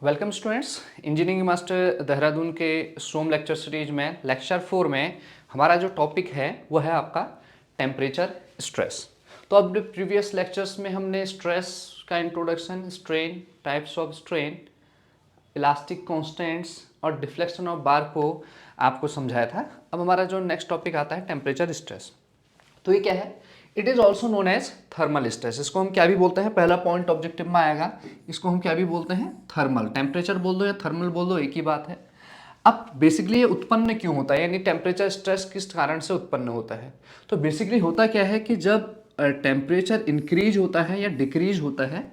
Welcome students. Engineering master Dehradun के सोम lecture series में lecture 4 में हमारा जो टॉपिक है वो है आपका टेम्परेचर स्ट्रेस। तो अब प्रीवियस लेक्चर्स में हमने स्ट्रेस का introduction, strain, types of strain, elastic constants और डिफ्लेक्शन ऑफ बार को आपको समझाया था। अब हमारा जो नेक्स्ट टॉपिक आता है टेम्परेचर स्ट्रेस। तो ये क्या है? It is also known as thermal stress. इसको हम क्या भी बोलते हैं, पहला पॉइंट ऑब्जेक्टिव में आएगा, इसको हम क्या भी बोलते हैं? थर्मल। टेम्परेचर बोल दो या थर्मल बोल दो, एक ही बात है। अब बेसिकली ये उत्पन्न क्यों होता है, यानी टेम्परेचर स्ट्रेस किस कारण से उत्पन्न होता है? तो बेसिकली होता क्या है कि जब टेम्परेचर इंक्रीज होता है या डिक्रीज होता है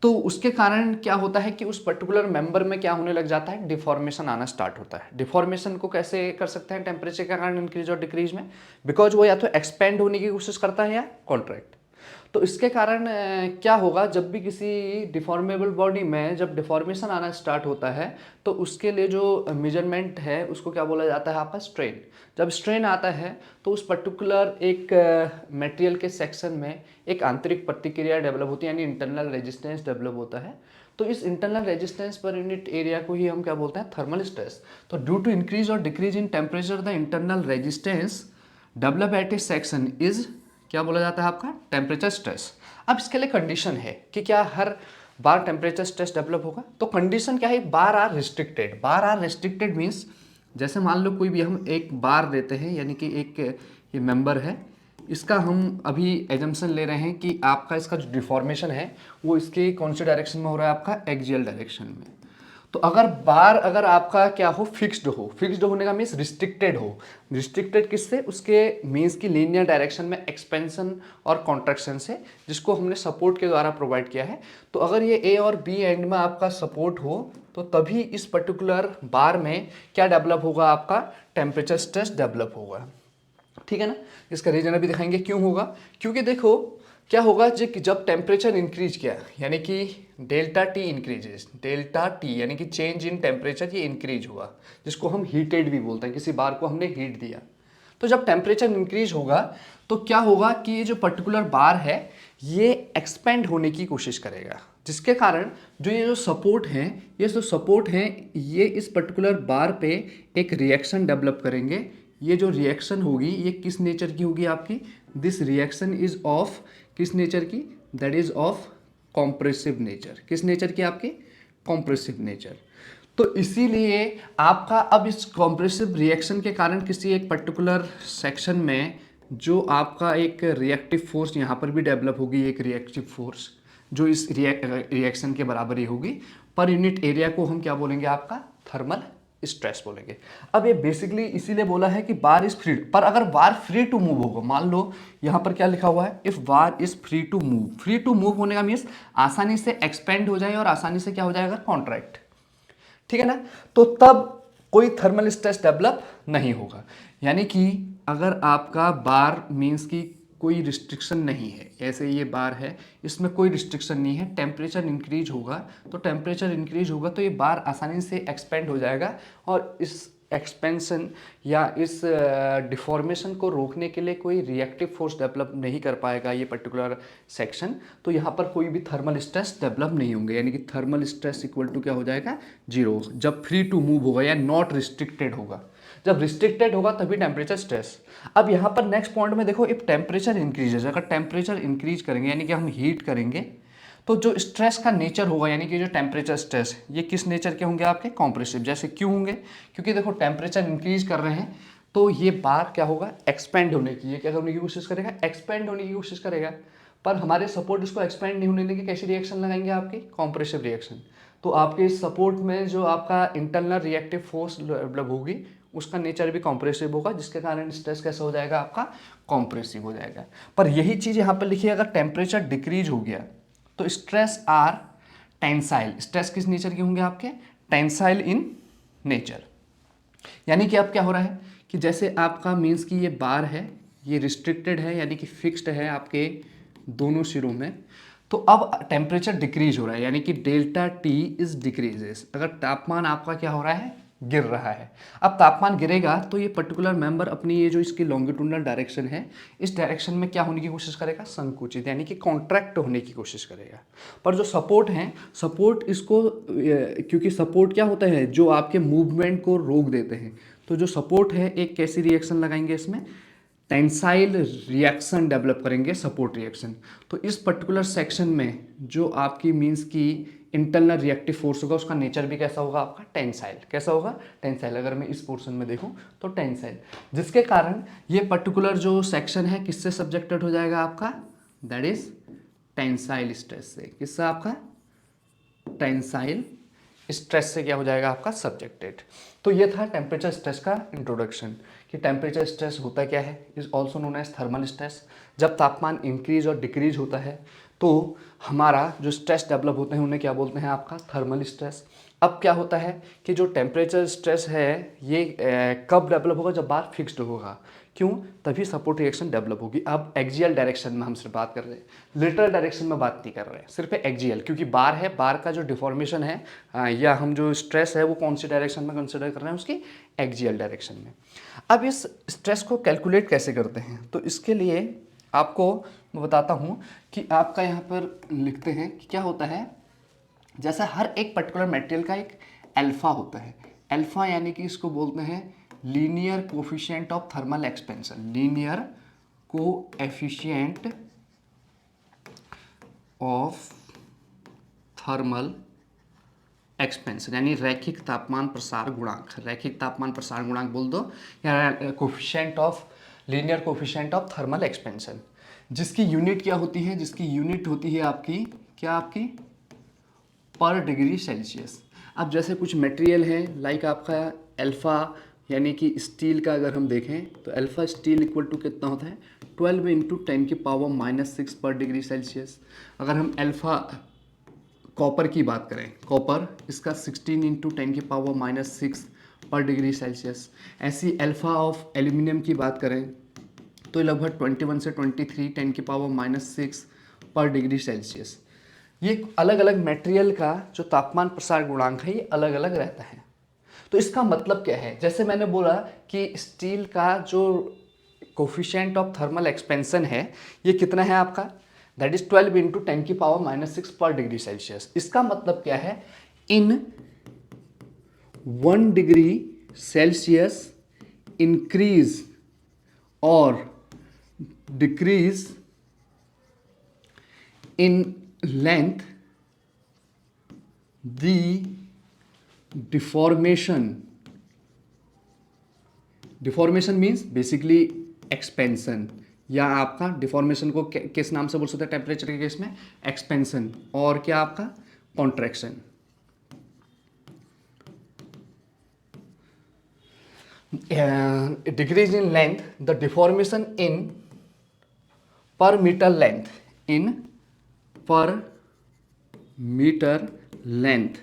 तो उसके कारण क्या होता है कि उस पर्टिकुलर मेंबर में क्या होने लग जाता है? डिफॉर्मेशन आना स्टार्ट होता है। डिफॉर्मेशन को कैसे कर सकते हैं टेम्परेचर के कारण इंक्रीज और डिक्रीज में? बिकॉज वो या तो एक्सपेंड होने की कोशिश करता है या कॉन्ट्रैक्ट। तो इसके कारण क्या होगा, जब भी किसी डिफॉर्मेबल बॉडी में जब डिफॉर्मेशन आना स्टार्ट होता है तो उसके लिए जो मेजरमेंट है उसको क्या बोला जाता है? आपका स्ट्रेन। जब स्ट्रेन आता है तो उस पर्टिकुलर एक मटेरियल के सेक्शन में एक आंतरिक प्रतिक्रिया डेवलप होती है, यानी इंटरनल रेजिस्टेंस डेवलप होता है। तो इस internal resistance per unit area को ही हम क्या बोलते हैं? Thermal stress. तो ड्यू टू इंक्रीज और decrease in temperature the internal resistance develop at A section is क्या बोला जाता है? आपका टेम्परेचर स्ट्रेस। अब इसके लिए कंडीशन है कि क्या हर बार टेम्परेचर स्ट्रेस डेवलप होगा? तो कंडीशन क्या है? Bar are restricted. Bar are restricted means जैसे मान लो कोई भी हम एक बार देते हैं, यानी कि एक ये मेंबर है, इसका हम अभी एजम्पशन ले रहे हैं कि आपका इसका जो डिफॉर्मेशन है वो इसके कौन से डायरेक्शन में हो रहा है? आपका एक्सियल डायरेक्शन में। तो अगर बार अगर आपका क्या हो? फिक्स्ड होने का मीन्स रिस्ट्रिक्टेड हो। रिस्ट्रिक्टेड किससे? उसके मीन्स की लीनियर डायरेक्शन में एक्सपेंशन और कॉन्ट्रैक्शन से, जिसको हमने सपोर्ट के द्वारा प्रोवाइड किया है। तो अगर ये ए और बी एंड में आपका सपोर्ट हो तो तभी इस पर्टिकुलर बार में क्या डेवलप होगा? आपका टेम्परेचर स्ट्रेस डेवलप होगा। ठीक है ना? इसका रीजन अभी दिखाएंगे क्यों होगा। क्योंकि देखो क्या होगा, जब टेम्परेचर इंक्रीज किया यानी कि delta T increases, delta T यानी कि चेंज इन टेम्परेचर ये इंक्रीज हुआ, जिसको हम हीटेड भी बोलते हैं। किसी बार को हमने हीट दिया तो जब टेम्परेचर इंक्रीज होगा तो क्या होगा कि ये जो पर्टिकुलर बार है ये एक्सपेंड होने की कोशिश करेगा, जिसके कारण ये जो सपोर्ट है, ये जो सपोर्ट है ये इस पर्टिकुलर बार पे एक रिएक्शन डेवलप करेंगे। ये जो रिएक्शन होगी ये किस नेचर की होगी? आपकी दिस रिएक्शन इज ऑफ किस नेचर की? That is of compressive nature. किस नेचर की? आपकी कॉम्प्रेसिव नेचर। तो इसीलिए आपका अब इस कॉम्प्रेसिव रिएक्शन के कारण किसी एक पर्टिकुलर सेक्शन में जो आपका एक रिएक्टिव फोर्स यहाँ पर भी डेवलप होगी, एक रिएक्टिव फोर्स जो इस रिएक्शन के बराबर ही होगी, पर यूनिट एरिया को हम क्या बोलेंगे? आपका थर्मल स्ट्रेस बोलेंगे। अब ये बेसिकली इसीलिए बोला है कि बार इज फ्री, पर अगर बार फ्री टू मूव होगा, मान लो यहां पर क्या लिखा हुआ है? If bar is free to move. Free to move होने का मीन्स आसानी से एक्सपेंड हो जाए और आसानी से क्या हो जाएगा? कॉन्ट्रैक्ट। ठीक है ना? तो तब कोई थर्मल स्ट्रेस डेवलप नहीं होगा। यानी कि अगर आपका बार मीन्स की कोई रिस्ट्रिक्शन नहीं है, ऐसे ये बार है इसमें कोई रिस्ट्रिक्शन नहीं है, टेम्परेचर इंक्रीज होगा तो टेम्परेचर इंक्रीज होगा तो ये बार आसानी से एक्सपेंड हो जाएगा और इस एक्सपेंशन या इस डिफॉर्मेशन को रोकने के लिए कोई रिएक्टिव फोर्स डेवलप नहीं कर पाएगा ये पर्टिकुलर सेक्शन। तो यहाँ पर कोई भी थर्मल स्ट्रेस डेवलप नहीं होंगे, यानी कि थर्मल स्ट्रेस इक्वल टू क्या हो जाएगा? जीरो, जब फ्री टू मूव होगा या नॉट रिस्ट्रिक्टेड होगा। जब रिस्ट्रिक्टेड होगा तभी टेम्परेचर स्ट्रेस। अब यहाँ पर नेक्स्ट पॉइंट में देखो, इफ टेम्परेचर इंक्रीजेज, अगर टेम्परेचर इंक्रीज करेंगे यानी कि हम हीट करेंगे तो जो स्ट्रेस का नेचर होगा, यानी कि जो टेम्परेचर स्ट्रेस ये किस नेचर के होंगे? आपके कॉम्प्रेसिव। जैसे क्यों होंगे? क्योंकि देखो टेम्परेचर इंक्रीज कर रहे हैं तो ये बार क्या होगा? एक्सपेंड होने की, ये क्या करने की कोशिश करेगा? एक्सपेंड होने की कोशिश करेगा। पर हमारे सपोर्ट इसको एक्सपेंड नहीं होने देंगे, कैसी रिएक्शन लगाएंगे? आपकी कॉम्प्रेसिव रिएक्शन। तो आपके इस सपोर्ट में जो आपका इंटरनल रिएक्टिव फोर्स डेवलप होगी उसका नेचर भी कॉम्प्रेसिव होगा, जिसके कारण स्ट्रेस कैसा हो जाएगा? आपका कॉम्प्रेसिव हो जाएगा। पर यही चीज यहाँ पर लिखिए, अगर टेम्परेचर डिक्रीज हो गया तो स्ट्रेस आर टेंसाइल। स्ट्रेस किस नेचर के होंगे? आपके टेंसाइल इन नेचर। यानी कि अब क्या हो रहा है कि जैसे आपका मीन्स की ये बार है ये रिस्ट्रिक्टेड है यानी कि फिक्स्ड है आपके दोनों सिरों में, तो अब टेम्परेचर डिक्रीज हो रहा है यानी कि डेल्टा टी इज डिक्रीजेस। अगर तापमान आपका क्या हो रहा है? गिर रहा है। अब तापमान गिरेगा तो ये पर्टिकुलर मेंबर अपनी ये जो इसकी लॉन्गिट्यूडनल डायरेक्शन है, इस डायरेक्शन में क्या होने की कोशिश करेगा, संकुचित यानी कि कॉन्ट्रैक्ट होने की कोशिश करेगा। पर जो सपोर्ट है, सपोर्ट इसको क्योंकि सपोर्ट क्या होता है, जो आपके मूवमेंट को रोक देते हैं, तो जो सपोर्ट है एक कैसी रिएक्शन लगाएंगे इसमें, टेंसाइल रिएक्शन डेवलप करेंगे, सपोर्ट रिएक्शन। तो इस पर्टिकुलर सेक्शन में जो आपकी मींस की इंटरनल रिएक्टिव फोर्स होगा उसका नेचर भी कैसा होगा आपका, टेंसाइल। कैसा होगा, टेंसाइल। अगर मैं इस पोर्शन में देखूं तो टेंसाइल, जिसके कारण ये पर्टिकुलर जो सेक्शन है किससे सब्जेक्टेड हो जाएगा आपका, दैट इज टेंसाइल स्ट्रेस से। किससे आपका, टेंसाइल स्ट्रेस से क्या हो जाएगा आपका, सब्जेक्टेड। तो ये था टेम्परेचर स्ट्रेस का इंट्रोडक्शन कि टेम्परेचर स्ट्रेस होता क्या है, is also known as thermal stress. जब तापमान इंक्रीज और डिक्रीज होता है तो हमारा जो स्ट्रेस डेवलप होते हैं उन्हें क्या बोलते हैं आपका, थर्मल स्ट्रेस। अब क्या होता है कि जो टेम्परेचर स्ट्रेस है ये कब डेवलप होगा, जब बार फिक्स्ड होगा। क्यों, तभी सपोर्ट रिएक्शन डेवलप होगी। अब एक्सियल डायरेक्शन में हम सिर्फ बात कर रहे हैं, लिटरल डायरेक्शन में बात नहीं कर रहे हैं, सिर्फ एक्सियल, क्योंकि बार है, बार का जो डिफॉर्मेशन है या हम जो स्ट्रेस है वो कौन सी डायरेक्शन में कंसिडर कर रहे हैं, उसकी एक्सियल डायरेक्शन में। अब इस स्ट्रेस को कैलकुलेट कैसे करते हैं, तो इसके लिए आपको मैं बताता हूँ कि आपका यहाँ पर लिखते हैं कि क्या होता है, जैसा हर एक पर्टिकुलर मटेरियल का एक अल्फा होता है। अल्फा यानी कि इसको बोलते हैं linear coefficient of thermal expansion, linear coefficient of thermal expansion, यानी रैखिक तापमान प्रसार गुणांक। रैखिक तापमान प्रसार गुणांक बोल दो, या coefficient of, linear coefficient of thermal expansion, जिसकी यूनिट क्या होती है, जिसकी यूनिट होती है आपकी क्या, आपकी पर डिग्री सेल्सियस। अब जैसे कुछ मटेरियल है लाइक आपका अल्फ़ा, यानी कि स्टील का अगर हम देखें तो अल्फ़ा स्टील इक्वल टू कितना होता है, 12 इंटू 10⁻⁻6 पर डिग्री सेल्सियस। अगर हम अल्फ़ा कॉपर की बात करें, कॉपर इसका 16 इंटू 10⁻⁻6 पर डिग्री सेल्सियस। ऐसी अल्फ़ा ऑफ एल्यूमिनियम की बात करें तो लगभग 21 से 23 10⁻⁻6 पर डिग्री सेल्सियस। ये अलग अलग मटेरियल का जो तापमान प्रसार गुणांक है ये अलग अलग रहता है। तो इसका मतलब क्या है, जैसे मैंने बोला कि स्टील का जो कोफिशिएंट ऑफ थर्मल एक्सपेंशन है ये कितना है आपका, दैट इज 12 इंटू 10⁻⁻6 पर डिग्री सेल्सियस। इसका मतलब क्या है, इन 1 डिग्री सेल्सियस इंक्रीज और decrease in length, the deformation means basically expansion, या आपका डिफॉर्मेशन को किस नाम से बोल सकते हैं टेम्परेचर के केस में, एक्सपेंशन, और क्या आपका contraction. Decrease in length, the deformation in per metre length, in per metre length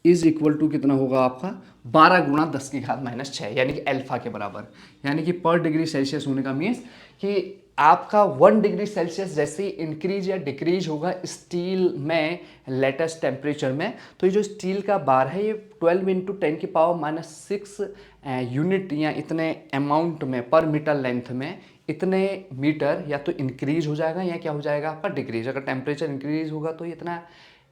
is equal to कितना होगा आपका, 12 गुणा 10⁻⁻6, यानी कि अल्फा के बराबर। यानी कि पर डिग्री सेल्सियस होने का मीन्स कि आपका 1 डिग्री सेल्सियस जैसे ही इंक्रीज या डिक्रीज होगा स्टील में लेटेस्ट टेम्परेचर में, तो ये जो स्टील का बार है ये 12 इंटू 10⁻⁻6 यूनिट या इतने अमाउंट में पर मीटर लेंथ में इतने मीटर या तो इंक्रीज हो जाएगा या क्या हो जाएगा आपका, डिक्रीज। अगर टेम्परेचर इंक्रीज होगा तो इतना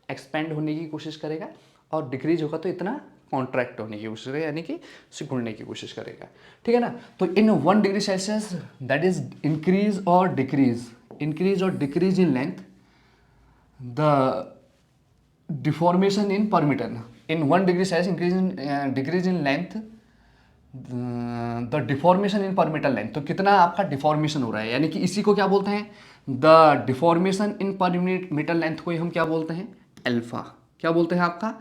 एक्सपेंड होने की कोशिश करेगा, और डिक्रीज होगा तो इतना कॉन्ट्रैक्ट होने की कोशिश करेगा, यानी कि सिकुड़ने की कोशिश करेगा। ठीक है ना। तो in 1 degree Celsius that is increase और decrease in length, the deformation in per metre. In 1 degree Celsius decrease in length, the deformation in per metre length. तो कितना आपका डिफॉर्मेशन हो रहा है, यानी कि इसी को क्या बोलते हैं, the deformation in per metre length को ही हम क्या बोलते हैं, अल्फा। क्या बोलते हैं आपका,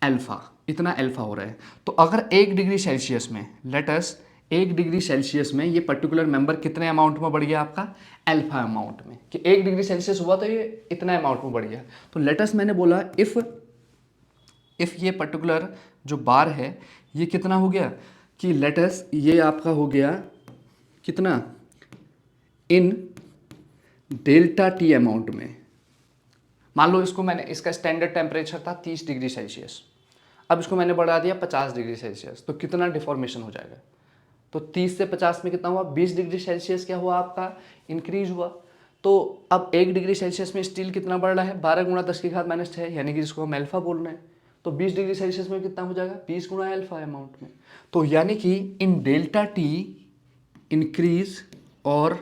अल्फा। इतना अल्फा हो रहा है। तो अगर 1 डिग्री सेल्सियस में, लेट अस 1 डिग्री सेल्सियस में ये पर्टिकुलर मेंबर कितने अमाउंट में बढ़ गया आपका, अल्फा अमाउंट में, कि 1 डिग्री सेल्सियस हुआ तो ये इतना अमाउंट में बढ़ गया। तो लेट अस मैंने बोला इफ ये पर्टिकुलर जो बार है ये कितना हो गया, कि लेट अस ये आपका हो गया कितना, इन डेल्टा टी अमाउंट में। मान लो इसको मैंने, इसका स्टैंडर्ड टेम्परेचर था 30 डिग्री सेल्सियस। अब इसको मैंने बढ़ा दिया 50 डिग्री सेल्सियस, तो कितना डिफॉर्मेशन हो जाएगा? तो 30 से 50 में कितना हुआ? 20 डिग्री सेल्सियस क्या हुआ आपका? इंक्रीज हुआ। तो अब 1 डिग्री सेल्सियस में स्टील कितना बढ़ रहा है? 12 गुणा 10 की घात -6, यानी कि जिसको हम अल्फा बोल रहे हैं। तो 20 डिग्री सेल्सियस में कितना हो जाएगा? 20 गुणा अल्फा अमाउंट में। तो यानी कि इन डेल्टा टी इंक्रीज और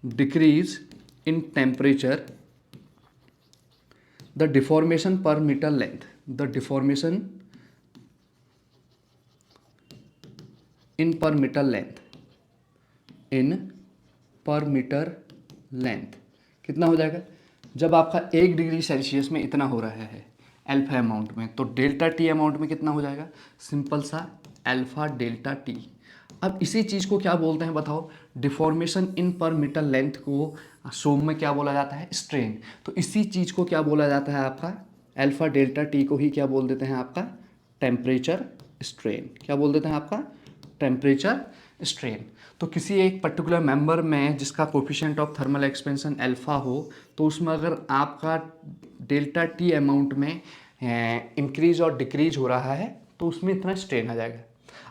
decrease in temperature, the deformation per meter length, the deformation in per meter length, in per meter length कितना हो जाएगा? जब आपका 1 डिग्री सेल्सियस में इतना हो रहा है अल्फा अमाउंट में, तो डेल्टा टी अमाउंट में कितना हो जाएगा? सिंपल सा अल्फा डेल्टा टी। अब इसी चीज़ को क्या बोलते हैं बताओ? Deformation in per metre length को सोम में क्या बोला जाता है? स्ट्रेन। तो इसी चीज़ को क्या बोला जाता है आपका? अल्फा डेल्टा टी को ही क्या बोल देते हैं आपका? Temperature strain. क्या बोल देते हैं आपका? Temperature strain. तो किसी एक पर्टिकुलर मेंबर में जिसका coefficient of thermal expansion alpha हो, तो उसमें अगर आपका डेल्टा टी अमाउंट में इंक्रीज और डिक्रीज हो रहा है, तो उसमें इतना स्ट्रेन आ जाएगा।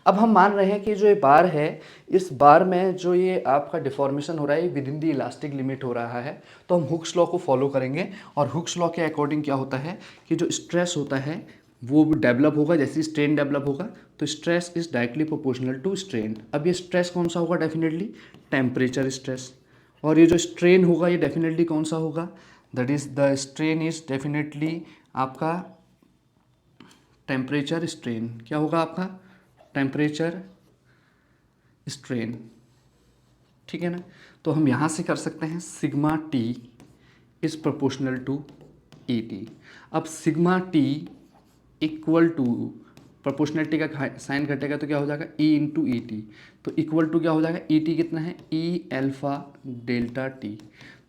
अब हम मान रहे हैं कि जो ये बार है, इस बार में जो ये आपका डिफॉर्मेशन हो रहा है with in the elastic limit हो रहा है, तो हम हुक्स लॉ को फॉलो करेंगे। और हुक्स लॉ के अकॉर्डिंग क्या होता है कि जो स्ट्रेस होता है वो डेवलप होगा जैसे स्ट्रेन डेवलप होगा, तो stress is directly proportional to strain. अब ये स्ट्रेस कौन सा होगा? Definitely temperature stress. और ये जो स्ट्रेन होगा ये डेफिनेटली कौन सा होगा? That is the strain is definitely आपका टेम्परेचर स्ट्रेन। क्या होगा आपका? Temperature strain. ठीक है ना? तो हम यहाँ से कर सकते हैं sigma T is proportional to E T. अब sigma T equal to, proportionality का साइन घटेगा तो क्या हो जाएगा? E into E T. तो इक्वल टू क्या हो जाएगा? ई टी कितना है? E alpha delta T.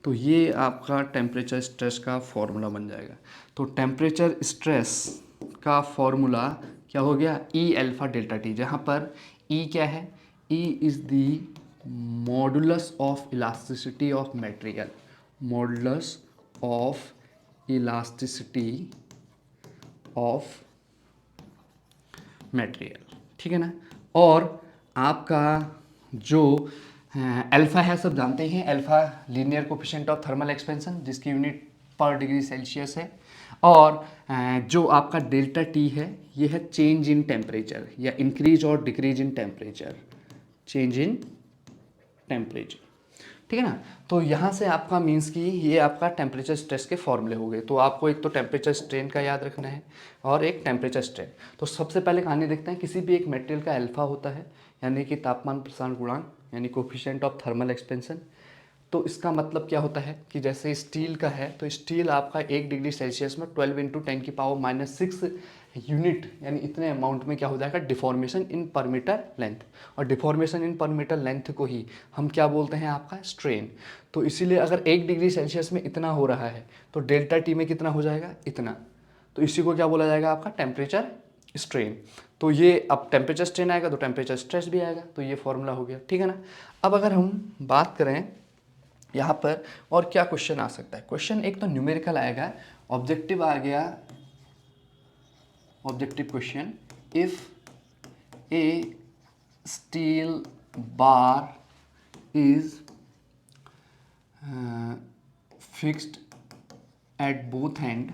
तो ये आपका टेम्परेचर स्ट्रेस का फॉर्मूला बन जाएगा। तो टेम्परेचर स्ट्रेस का फॉर्मूला क्या हो गया? ई अल्फा डेल्टा टी, जहाँ पर ई क्या है? E is the modulus of elasticity of material, modulus of elasticity of material. ठीक है ना? और आपका जो अल्फ़ा है सब जानते हैं, alpha linear coefficient of thermal expansion जिसकी यूनिट पर डिग्री सेल्सियस है। और जो आपका डेल्टा टी है ये है चेंज इन टेम्परेचर या इंक्रीज और decrease in temperature, change in temperature. ठीक है ना? तो यहाँ से आपका मीन्स कि ये आपका टेम्परेचर स्ट्रेस के फॉर्मूले हो गए। तो आपको एक तो टेम्परेचर स्ट्रेन का याद रखना है और एक टेम्परेचर स्ट्रेन। तो सबसे पहले कहानी देखते हैं। किसी भी एक मटेरियल का अल्फा होता है यानी कि तापमान प्रसारण गुणांक, यानी कोफिशिएंट ऑफ थर्मल एक्सपेंशन। तो इसका मतलब क्या होता है कि जैसे स्टील का है, तो स्टील आपका 1 डिग्री सेल्सियस में 12 इंटू 10⁻⁶ यूनिट यानी इतने अमाउंट में क्या हो जाएगा? Deformation in per metre length. और deformation in per metre length को ही हम क्या बोलते हैं? आपका स्ट्रेन। तो इसीलिए अगर 1 डिग्री सेल्सियस में इतना हो रहा है तो डेल्टा टी में कितना हो जाएगा? इतना। तो इसी को क्या बोला जाएगा? आपका टेम्परेचर स्ट्रेन। तो ये अब टेम्परेचर स्ट्रेन आएगा तो टेम्परेचर स्ट्रेस भी आएगा। तो ये फॉर्मूला हो गया। ठीक है ना? अब अगर हम बात करें यहाँ पर और क्या क्वेश्चन आ सकता है? क्वेश्चन एक तो न्यूमेरिकल आएगा, ऑब्जेक्टिव आ गया, objective question, if a steel bar is fixed at both end,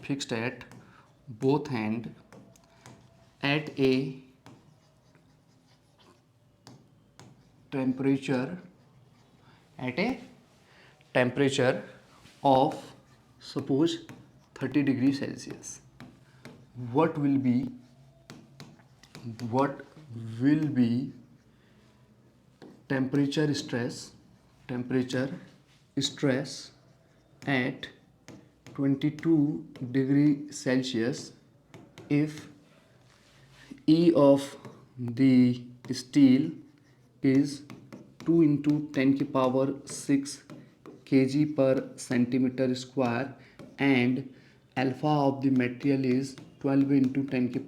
fixed at both end at a temperature, at a temperature of suppose 30 degree Celsius, what will be temperature stress at 22 degree Celsius if E of the steel is 2 into 10⁶ kg per centimeter square and alpha of the material is 12 into 10⁻⁶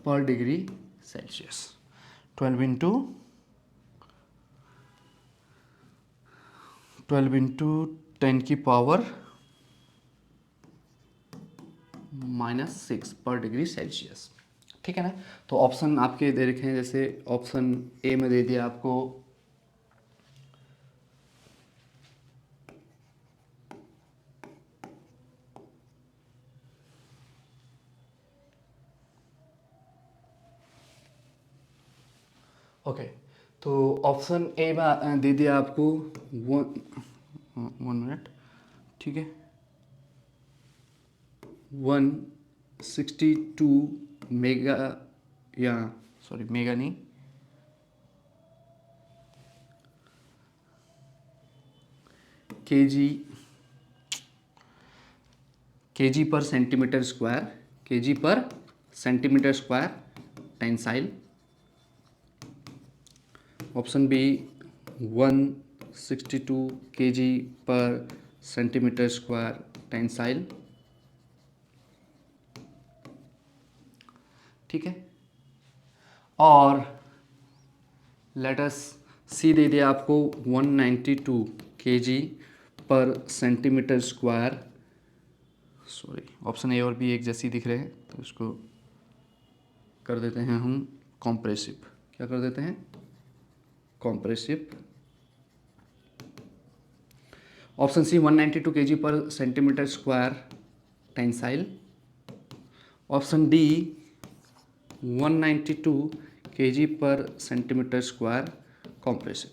per degree Celsius. 12 into 10⁻⁶ -6 पर degree Celsius. ठीक है ना। तो option आपके दे रखे हैं, जैसे option A में दे दिया आपको ओके। तो ऑप्शन ए में दे दिया आपको 1 मिनट, ठीक है, 162 मेगा, या सॉरी मेगा नहीं, KG per centimetre square, KG per centimetre square tensile. Option B 162 KG per centimetre square tensile. ठीक है। और लेट अस सी दे दिया आपको 192 KG per centimetre square. Sorry, option A और बी एक जैसी दिख रहे हैं, तो इसको कर देते हैं हम कॉम्प्रेसिव। क्या कर देते हैं? Compressive. Option C 192 KG per centimetre square tensile. Option D 192 KG per centimetre square compressive.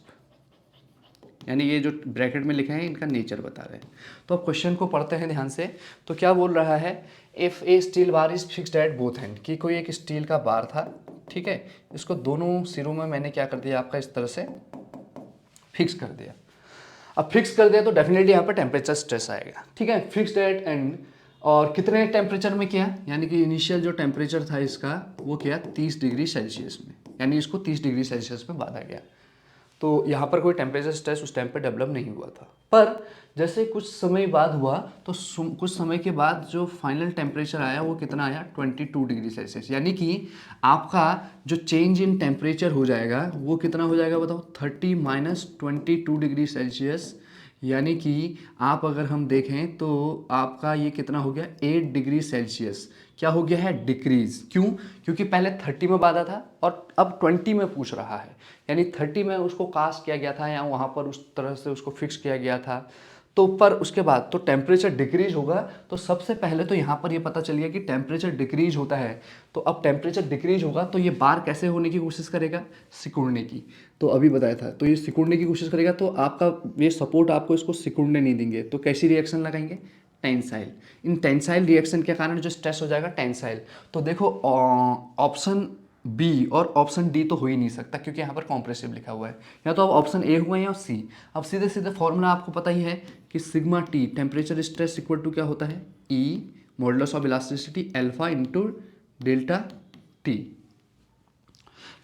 यानी ये जो ब्रैकेट में लिखा है इनका नेचर बता रहे हैं। तो अब क्वेश्चन को पढ़ते हैं ध्यान से। तो क्या बोल रहा है, if A steel bar is fixed at both and, कि कोई एक स्टील का बार था, ठीक है, इसको दोनों सिरों में मैंने क्या कर दिया आपका इस तरह से फिक्स कर दिया। अब फिक्स कर दिया तो डेफिनेटली यहाँ पर टेम्परेचर स्ट्रेस आएगा, ठीक है, फिक्स्ड एट एंड। और कितने टेम्परेचर में किया, यानी कि इनिशियल जो टेम्परेचर था इसका वो किया 30 डिग्री सेल्सियस में, यानी इसको 30 डिग्री सेल्सियस में बांधा गया। तो यहाँ पर कोई टेम्परेचर स्ट्रेस उस टाइम पर डेवलप नहीं हुआ था। पर जैसे कुछ समय बाद हुआ तो कुछ समय के बाद जो फाइनल टेम्परेचर आया वो कितना आया, 22 डिग्री सेल्सियस। यानी कि आपका जो चेंज इन टेम्परेचर हो जाएगा वो कितना हो जाएगा बताओ, 30 - 22 डिग्री सेल्सियस। यानी कि आप अगर हम देखें तो आपका ये कितना हो गया, 8 डिग्री सेल्सियस क्या हो गया है, डिक्रीज। क्यों? क्योंकि पहले 30 में बांधा था और अब 20 में पूछ रहा है। यानी 30 में उसको कास्ट किया गया था या वहाँ पर उस तरह से उसको फिक्स किया गया था। तो पर उसके बाद तो टेम्परेचर डिक्रीज होगा। तो सबसे पहले तो यहाँ पर ये पता चल गया कि टेम्परेचर डिक्रीज होता है। तो अब टेम्परेचर डिक्रीज होगा तो ये बार कैसे होने की कोशिश करेगा, सिकुड़ने की। तो अभी बताया था, तो ये सिकुड़ने की कोशिश करेगा, तो आपका ये सपोर्ट आपको इसको सिकुड़ने नहीं देंगे। तो कैसी रिएक्शन लगाएंगे, टेंसाइल। इन टेंसाइल रिएक्शन के कारण जो स्ट्रेस हो जाएगा टेंसाइल। तो देखो ऑप्शन बी और ऑप्शन डी तो हो ही नहीं सकता क्योंकि यहाँ पर कॉम्प्रेसिव लिखा हुआ है। या तो अब ऑप्शन ए हुआ है या सी। अब सीधे सीधे फॉर्मूला आपको पता ही है कि sigma T temperature stress equal to क्या होता है, E modulus of elasticity alpha into delta T.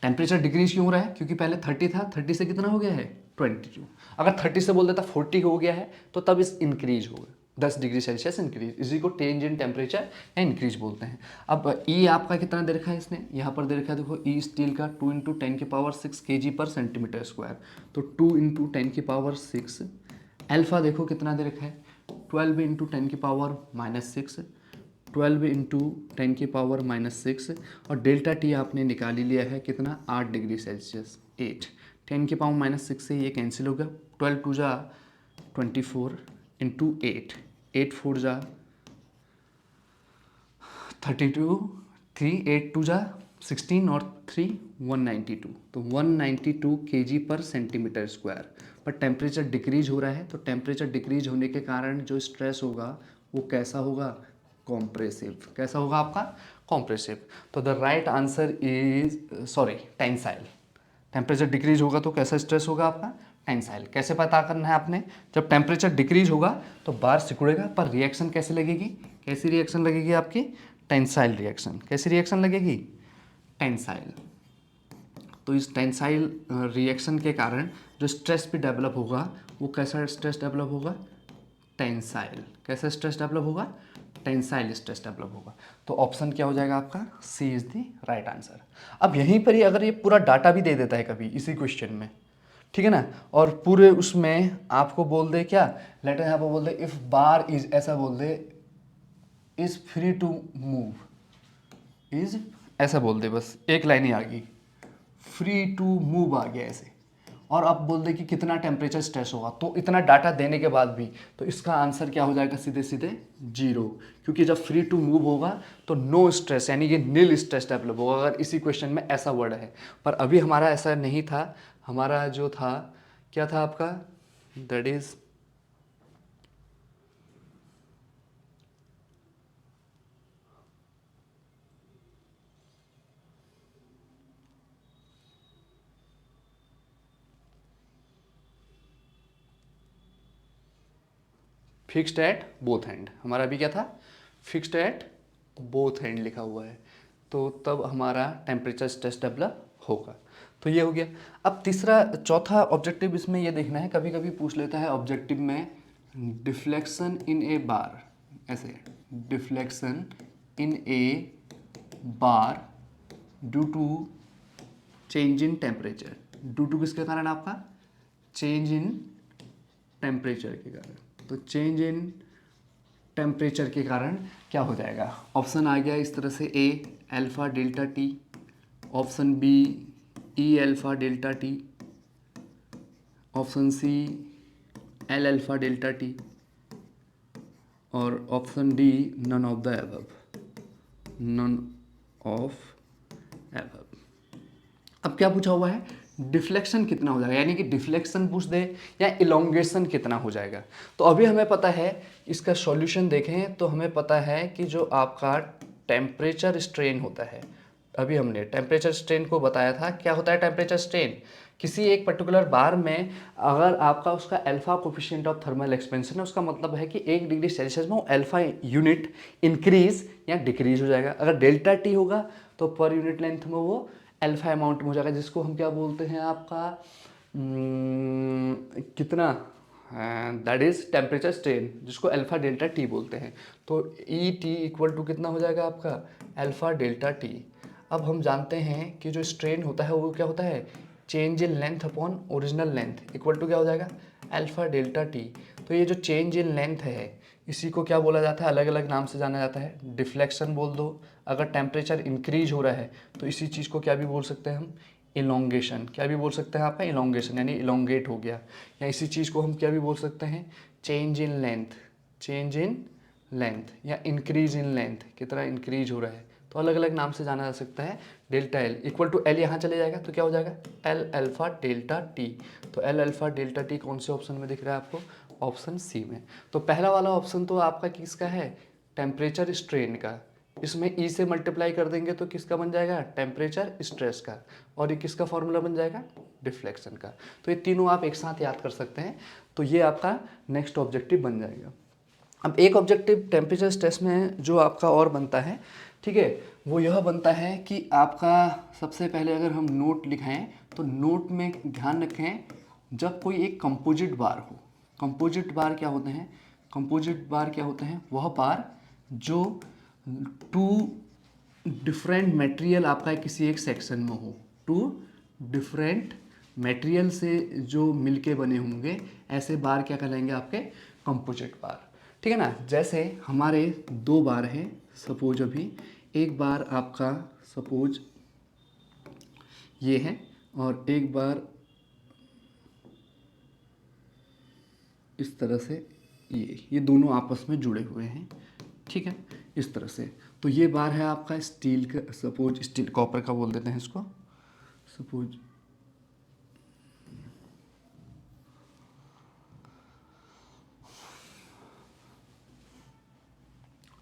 Temperature decrease क्यों हो रहा है, क्योंकि पहले 30 था, 30 से कितना हो गया है 22। अगर 30 से बोल देता 40 हो गया है तो तब इस इंक्रीज होगा 10 डिग्री सेल्सियस इंक्रीज, इसी को चेंज इन टेम्परेचर या इंक्रीज बोलते हैं। अब ई आपका कितना दे रखा है इसने, यहाँ पर दे रखा है देखो, ई स्टील का 2 × 10⁶ kg पर सेंटीमीटर स्क्वायर। तो 2 × 10⁶, अल्फा देखो कितना दे रखा है 12 × 10⁻⁻6, 12 × 10⁻⁻6, और डेल्टा टी आपने निकाल ही लिया है कितना, 8 डिग्री सेल्सियस, 8। 10⁻⁻6 से ये कैंसिल हो गया, 12 × 2 = 24 इंटू 8, 8 × 4 = 32, 3 8 2 = 16 और 3 192। तो 192 kg पर सेंटीमीटर स्क्वायर। पर टेम्परेचर डिक्रीज हो रहा है, तो टेम्परेचर डिक्रीज होने के कारण जो स्ट्रेस होगा वो कैसा होगा, कॉम्प्रेसिव। कैसा होगा आपका, कॉम्प्रेसिव। तो the right answer is tensile. Temperature decrease होगा तो कैसा स्ट्रेस होगा आपका, टेंसाइल। कैसे पता करना है आपने, जब टेम्परेचर डिक्रीज होगा तो बार सिकुड़ेगा, पर रिएक्शन कैसे लगेगी, कैसी रिएक्शन लगेगी आपकी, टेंसाइल रिएक्शन। कैसी रिएक्शन लगेगी, टेंसाइल। तो इस टेंसाइल रिएक्शन के कारण जो स्ट्रेस भी डेवलप होगा वो कैसा स्ट्रेस डेवलप होगा, टेंसाइल। कैसा स्ट्रेस डेवलप होगा, टेंसाइल स्ट्रेस डेवलप होगा। तो ऑप्शन क्या हो जाएगा आपका, सी इज द राइट आंसर। अब यहीं पर ही अगर ये पूरा डाटा भी दे देता है कभी इसी क्वेश्चन में, ठीक है ना, और पूरे उसमें आपको बोल दे क्या, लेटर यहाँ पर बोल दे इफ बार इज, ऐसा बोल दे is free to move, is ऐसा बोल दे, बस एक लाइन ही आ गई, फ्री टू मूव आ गया ऐसे, और अब बोल दे कि कितना टेम्परेचर स्ट्रेस होगा, तो इतना डाटा देने के बाद भी तो इसका आंसर क्या हो जाएगा, सीधे सीधे 0, क्योंकि जब फ्री टू मूव होगा तो नो स्ट्रेस यानी कि नील स्ट्रेस डेवलप होगा, अगर इसी क्वेश्चन में ऐसा वर्ड है। पर अभी हमारा ऐसा नहीं था, हमारा जो था क्या था आपका, that is fixed at both and, हमारा अभी क्या था, फिक्स्ड एट बोथ एंड लिखा हुआ है, तो तब हमारा टेम्परेचर स्ट्रेस डेवलप होगा। तो ये हो गया। अब तीसरा चौथा ऑब्जेक्टिव इसमें ये देखना है, कभी कभी पूछ लेता है ऑब्जेक्टिव में डिफ्लेक्शन इन ए बार, ऐसे deflection in a bar due to change in temperature, due to किसके कारण, आपका चेंज इन टेम्परेचर के कारण, तो चेंज इन टेम्परेचर के कारण क्या हो जाएगा, ऑप्शन आ गया इस तरह से, A alpha delta T, option B E alpha delta T, option C L alpha delta T, और option D none of the above, none of above. अब क्या पूछा हुआ है, डिफ्लेक्शन कितना हो जाएगा, यानी कि डिफ्लेक्शन पूछ दे या इलोंगेशन कितना हो जाएगा। तो अभी हमें पता है, इसका सॉल्यूशन देखें तो हमें पता है कि जो आपका टेम्परेचर स्ट्रेन होता है, अभी हमने टेम्परेचर स्ट्रेन को बताया था, क्या होता है टेम्परेचर स्ट्रेन, किसी एक पर्टिकुलर बार में अगर आपका उसका alpha coefficient of thermal expansion है, उसका मतलब है कि 1 डिग्री सेल्सियस में वो अल्फा यूनिट इंक्रीज या डिक्रीज हो जाएगा। अगर डेल्टा टी होगा तो पर यूनिट लेंथ में वो अल्फा अमाउंट में हो जाएगा, जिसको हम क्या बोलते हैं आपका कितना, दैट इज टेम्परेचर स्ट्रेन, जिसको अल्फा डेल्टा टी बोलते हैं। तो ई टी इक्वल टू कितना हो जाएगा आपका, अल्फा डेल्टा टी। अब हम जानते हैं कि जो स्ट्रेन होता है वो क्या होता है, change in length upon original length equal to क्या हो जाएगा, अल्फा डेल्टा टी। तो ये जो चेंज इन लेंथ है, इसी को क्या बोला जाता है, अलग अलग नाम से जाना जाता है, डिफ्लेक्शन बोल दो। अगर टेम्परेचर इंक्रीज हो रहा है तो इसी चीज़ को क्या भी बोल सकते हैं हम, इलोंगेशन, क्या भी बोल सकते हैं आपका, इलोंगेशन यानी इलोंगेट हो गया। या इसी चीज़ को हम क्या भी बोल सकते हैं, change in length, change in length या इंक्रीज इन लेंथ, कितना इंक्रीज हो रहा है, तो अलग अलग नाम से जाना जा सकता है। Delta L equal to L यहाँ चले जाएगा तो क्या हो जाएगा, एल अल्फा डेल्टा टी। तो एल अल्फा डेल्टा टी कौन से ऑप्शन में दिख रहा है आपको, ऑप्शन सी में। तो पहला वाला ऑप्शन तो आपका किसका है, टेम्परेचर स्ट्रेन का, इसमें ई से मल्टीप्लाई कर देंगे तो किसका बन जाएगा, टेम्परेचर स्ट्रेस का, और ये किसका फॉर्मूला बन जाएगा, डिफ्लेक्शन का। तो ये तीनों आप एक साथ याद कर सकते हैं, तो ये आपका नेक्स्ट ऑब्जेक्टिव बन जाएगा। अब एक ऑब्जेक्टिव टेम्परेचर स्ट्रेस में जो आपका और बनता है, ठीक है, वो यह बनता है कि आपका सबसे पहले अगर हम नोट लिखाएं तो नोट में ध्यान रखें, जब कोई एक कंपोजिट बार हो, कंपोजिट बार क्या होते हैं, कंपोजिट बार क्या होते हैं, वह बार जो टू डिफरेंट मटेरियल आपका किसी एक सेक्शन में हो, टू डिफरेंट मटेरियल से जो मिलके बने होंगे, ऐसे बार क्या कहलाएंगे आपके, कंपोजिट बार। ठीक है ना, जैसे हमारे 2 बार हैं, सपोज अभी एक बार आपका सपोज ये है और एक बार इस तरह से, ये दोनों आपस में जुड़े हुए हैं, ठीक है, इस तरह से। तो ये बार है आपका स्टील का, सपोज स्टील, कॉपर का बोल देते हैं इसको,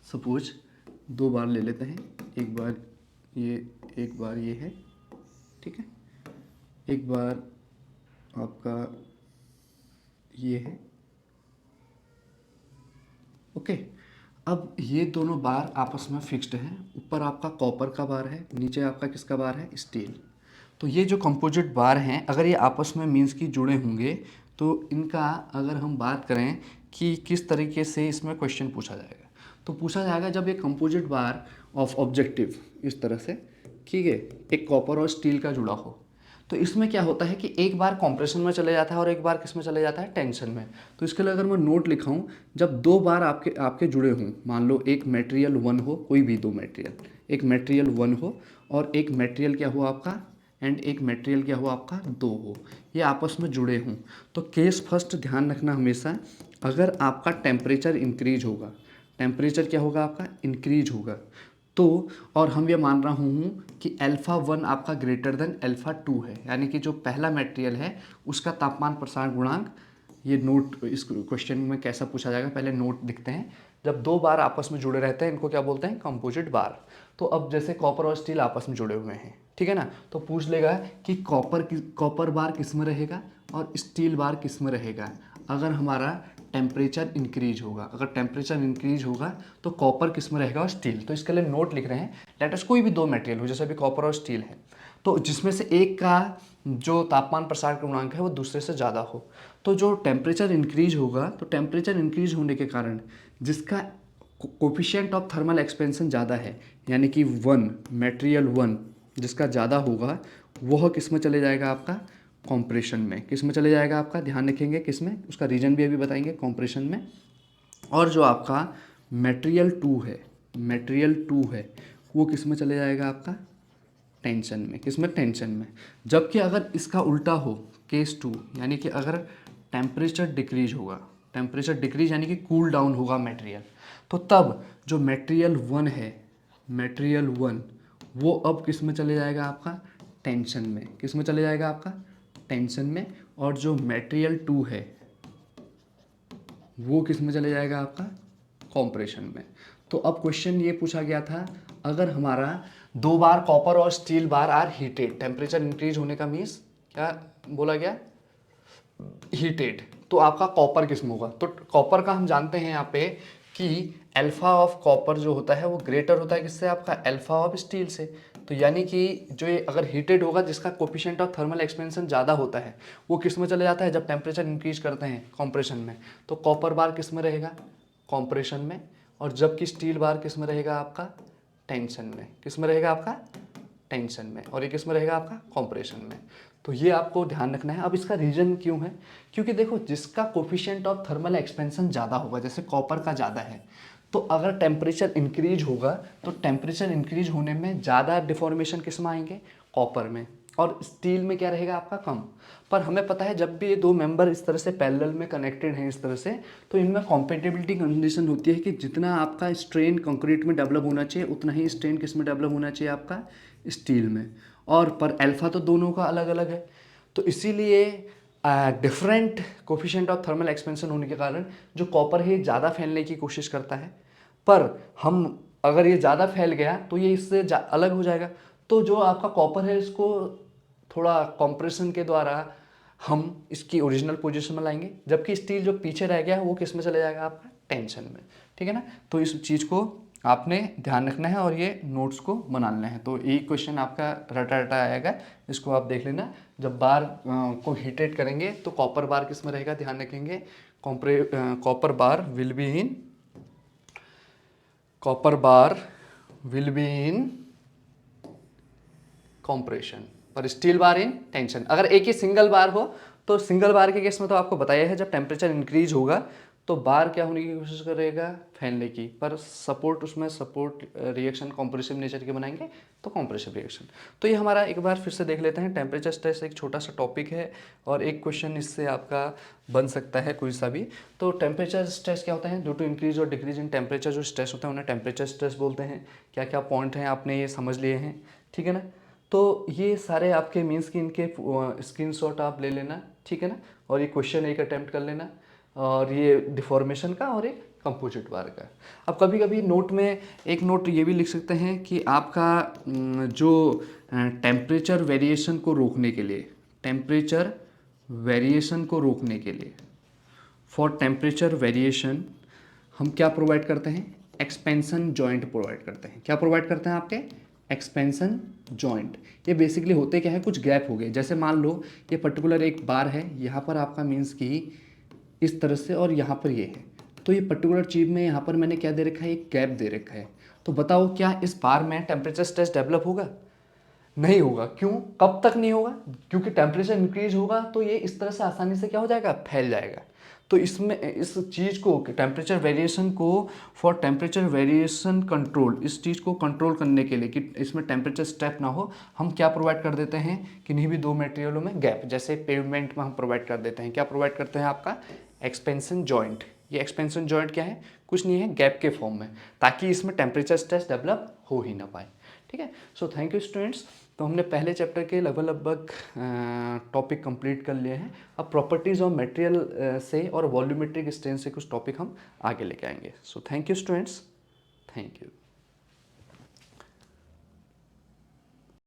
सपोज 2 बार ले लेते हैं, एक बार ये, एक बार ये है, ठीक है, एक बार आपका ये है, ओके। अब ये दोनों बार आपस में फिक्स्ड हैं, ऊपर आपका कॉपर का बार है, नीचे आपका किसका बार है, स्टील। तो ये जो कंपोजिट बार हैं, अगर ये आपस में मीन्स की जुड़े होंगे तो इनका अगर हम बात करें कि किस तरीके से इसमें क्वेश्चन पूछा जाएगा, तो पूछा जाएगा जब एक कंपोजिट बार ऑफ ऑब्जेक्टिव इस तरह से, ठीक है, एक कॉपर और स्टील का जुड़ा हो, तो इसमें क्या होता है कि एक बार कंप्रेशन में चले जाता है और एक बार किस में चले जाता है, टेंशन में। तो इसके लिए अगर मैं नोट लिखाऊं, जब दो बार आपके आपके जुड़े हों, मान लो एक मटेरियल 1 हो, कोई भी दो मटेरियल, एक मटेरियल 1 हो और एक मटेरियल क्या हो आपका, एंड एक मटेरियल क्या हो आपका 2 हो, ये आपस में जुड़े हों, तो केस फर्स्ट ध्यान रखना हमेशा, अगर आपका टेम्परेचर इंक्रीज होगा, टेम्परेचर क्या होगा आपका, इंक्रीज होगा, तो और हम ये मान रहा हूँ कि अल्फ़ा 1 आपका ग्रेटर देन अल्फ़ा 2 है, यानी कि जो पहला मटेरियल है उसका तापमान प्रसार गुणांक, ये नोट इस क्वेश्चन में कैसा पूछा जाएगा, पहले नोट दिखते हैं। जब दो बार आपस में जुड़े रहते हैं इनको क्या बोलते हैं, कंपोजिट बार। तो अब जैसे कॉपर और स्टील आपस में जुड़े हुए हैं, ठीक है ना, तो पूछ लेगा कि कॉपर बार किस में रहेगा और स्टील बार किस में रहेगा। अगर हमारा टेम्परेचर इंक्रीज होगा, अगर टेम्परेचर इंक्रीज होगा तो कॉपर किस में रहेगा और स्टील। तो इसके लिए नोट लिख रहे हैं, लेट अस कोई भी दो मटेरियल हो, जैसे अभी कॉपर और स्टील है, तो जिसमें से एक का जो तापमान प्रसार गुणांक है वो दूसरे से ज़्यादा हो, तो जो टेम्परेचर इंक्रीज होगा, तो टेम्परेचर इंक्रीज होने के कारण जिसका कोफिशिएंट ऑफ थर्मल एक्सपेंशन ज़्यादा है, यानी कि 1 मटेरियल 1 जिसका ज़्यादा होगा, वह किस में चले जाएगा आपका, कॉम्प्रेशन में। किस में चले जाएगा आपका, ध्यान रखेंगे किस में, उसका रीजन भी अभी बताएंगे, कॉम्प्रेशन में। और जो आपका मटेरियल 2 है, मटेरियल 2 है वो किस में चले जाएगा आपका, टेंशन में। किस में, टेंशन में। जबकि अगर इसका उल्टा हो, केस 2, यानी कि अगर टेम्परेचर डिक्रीज होगा, टेम्परेचर डिक्रीज यानी कि कूल डाउन होगा मटेरियल, तो तब जो मटेरियल 1 है, मटेरियल 1 वो अब किस में चले जाएगा आपका, टेंशन में। किस में चले जाएगा आपका, टेंशन में। और जो मटेरियल 2 है वो किस में चले जाएगा आपका, कॉम्प्रेशन में। तो अब क्वेश्चन ये पूछा गया था, अगर हमारा दो बार कॉपर और steel bar are heated, temperature increase होने का मीन्स क्या बोला गया, हीटेड, तो आपका कॉपर किस में होगा। तो कॉपर का हम जानते हैं यहाँ पे कि अल्फा ऑफ कॉपर जो होता है वो ग्रेटर होता है किससे, आपका अल्फा ऑफ स्टील से। तो यानी कि जो ये अगर हीटेड होगा, जिसका कोफिशिएंट ऑफ थर्मल एक्सपेंशन ज़्यादा होता है, वो किस में चले जाता है, जब टेम्परेचर इंक्रीज करते हैं कॉम्प्रेशन में, तो कॉपर बार किस में रहेगा, कॉम्प्रेशन में। और जबकि स्टील बार किस में रहेगा आपका, टेंशन में। किस में रहेगा आपका, टेंशन में। और ये किस में रहेगा आपका, कॉम्प्रेशन में। तो ये आपको ध्यान रखना है। अब इसका रीजन क्यों है, क्योंकि देखो जिसका कोफिशिएंट ऑफ थर्मल एक्सपेंशन ज़्यादा होगा, जैसे कॉपर का ज़्यादा है, तो अगर टेम्परेचर इंक्रीज होगा तो टेम्परेचर इंक्रीज होने में ज़्यादा डिफॉर्मेशन किस में आएंगे, कॉपर में। और स्टील में क्या रहेगा आपका, कम। पर हमें पता है जब भी ये दो मेंबर इस तरह से पैरेलल में कनेक्टेड हैं इस तरह से, तो इनमें कॉम्पेटिबिलिटी कंडीशन होती है कि जितना आपका स्ट्रेन कंक्रीट में डेवलप होना चाहिए उतना ही स्ट्रेन किस में डेवलप होना चाहिए, आपका स्टील में। और पर अल्फा तो दोनों का अलग अलग है, तो इसीलिए different coefficient of thermal expansion होने के कारण जो कॉपर है ज़्यादा फैलने की कोशिश करता है, पर हम अगर ये ज़्यादा फैल गया तो ये इससे अलग हो जाएगा। तो जो आपका कॉपर है इसको थोड़ा कंप्रेशन के द्वारा हम इसकी ओरिजिनल पोजीशन में लाएंगे, जबकि स्टील जो पीछे रह गया है वो किस में चले जाएगा, आपका टेंशन में। ठीक है ना, तो इस चीज़ को आपने ध्यान रखना है और ये नोट्स को बना लेना है। तो एक क्वेश्चन आपका रटा रटा आएगा, इसको आप देख लेना। जब बार को हीटेड करेंगे तो कॉपर बार किस में रहेगा, ध्यान रखेंगे, copper bar will be in, copper bar will be in compression, पर स्टील बार इन टेंशन। अगर एक ही सिंगल बार हो तो सिंगल बार के केस में तो आपको बताया है, जब टेम्परेचर इंक्रीज होगा तो बार क्या होने की कोशिश करेगा, फैलने की। पर सपोर्ट, उसमें सपोर्ट रिएक्शन कॉम्प्रेसिव नेचर के बनाएंगे तो कॉम्प्रेसिव रिएक्शन। तो ये हमारा एक बार फिर से देख लेते हैं। टेम्परेचर स्ट्रेस एक छोटा सा टॉपिक है और एक क्वेश्चन इससे आपका बन सकता है कोई सा भी। तो टेम्परेचर स्ट्रेस क्या होता है, ड्यू टू इंक्रीज और डिक्रीज इन टेम्परेचर जो स्ट्रेस होता है उन्हें टेम्परेचर स्ट्रेस बोलते हैं। क्या क्या पॉइंट हैं आपने ये समझ लिए हैं, ठीक है ना। तो ये सारे आपके मीन्स कि इनके स्क्रीनशॉट आप ले लेना, ठीक है ना। और ये क्वेश्चन एक अटैम्प्ट कर लेना, और ये डिफॉर्मेशन का और एक कंपोजिट बार का। अब कभी कभी नोट में एक नोट ये भी लिख सकते हैं कि आपका जो टेम्परेचर वेरिएशन को रोकने के लिए, टेम्परेचर वेरिएशन को रोकने के लिए, फॉर टेम्परेचर वेरिएशन हम क्या प्रोवाइड करते हैं, एक्सपेंशन जॉइंट प्रोवाइड करते हैं। क्या प्रोवाइड करते हैं आपके, एक्सपेंशन जॉइंट। ये बेसिकली होते क्या है, कुछ गैप हो गए, जैसे मान लो ये पर्टिकुलर एक बार है, यहाँ पर आपका मीन्स की इस तरह से और यहाँ पर ये है, तो ये पर्टिकुलर चीज़ में यहाँ पर मैंने क्या दे रखा है, एक गैप दे रखा है। तो बताओ क्या इस बार में टेम्परेचर स्ट्रेस डेवलप होगा, नहीं होगा। क्यों? कब तक नहीं होगा? क्योंकि टेम्परेचर इंक्रीज होगा तो ये इस तरह से आसानी से क्या हो जाएगा, फैल जाएगा। तो इसमें इस चीज़ को, टेम्परेचर वेरिएशन को, फॉर टेम्परेचर वेरिएशन कंट्रोल, इस चीज़ को कंट्रोल करने के लिए कि इसमें टेम्परेचर स्टेप ना हो, हम क्या प्रोवाइड कर देते हैं, किन्हीं भी दो मटेरियलों में गैप, जैसे पेवमेंट में हम प्रोवाइड कर देते हैं, क्या प्रोवाइड करते हैं आपका, एक्सपेंशन जॉइंट। ये एक्सपेंशन जॉइंट क्या है, कुछ नहीं है, गैप के फॉर्म में, ताकि इसमें टेम्परेचर स्ट्रेस डेवलप हो ही ना पाए। ठीक है, सो थैंक यू स्टूडेंट्स। तो हमने पहले चैप्टर के लगभग लगभग टॉपिक कंप्लीट कर लिए हैं। अब प्रॉपर्टीज़ ऑफ मटेरियल से और वॉल्यूमेट्रिक स्ट्रेन से कुछ टॉपिक हम आगे लेके आएंगे। So thank you students, thank you.